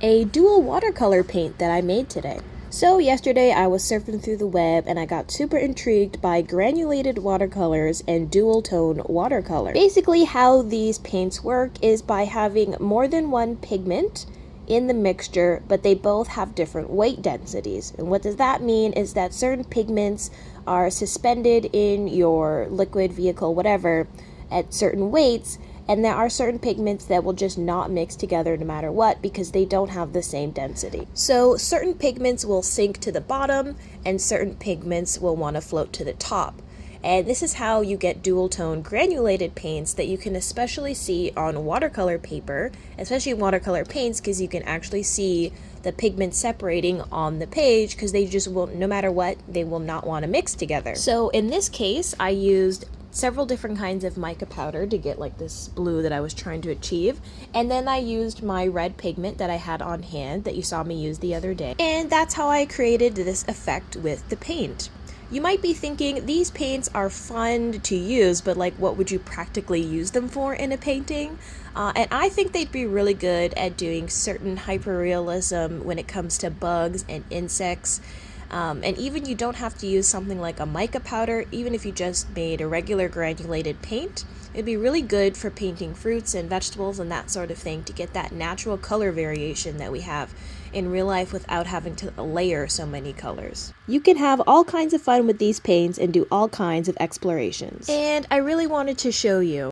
a dual watercolor paint that I made today. So yesterday I was surfing through the web and I got super intrigued by granulated watercolors and dual tone watercolor. Basically how these paints work is by having more than one pigment in the mixture, but they both have different weight densities. And what does that mean is that certain pigments are suspended in your liquid, vehicle, whatever, at certain weights, and there are certain pigments that will just not mix together no matter what because they don't have the same density. So certain pigments will sink to the bottom and certain pigments will want to float to the top. And this is how you get dual tone granulated paints that you can especially see on watercolor paper, especially watercolor paints, because you can actually see the pigments separating on the page because they just will, no matter what, they will not want to mix together. So in this case, I used several different kinds of mica powder to get like this blue that I was trying to achieve, and then I used my red pigment that I had on hand that you saw me use the other day, and that's how I created this effect with the paint. You might be thinking these paints are fun to use, but like what would you practically use them for in a painting? And I think they'd be really good at doing certain hyperrealism when it comes to bugs and insects. And even you don't have to use something like a mica powder. Even if you just made a regular granulated paint, it'd be really good for painting fruits and vegetables and that sort of thing to get that natural color variation that we have in real life without having to layer so many colors. You can have all kinds of fun with these paints and do all kinds of explorations. And I really wanted to show you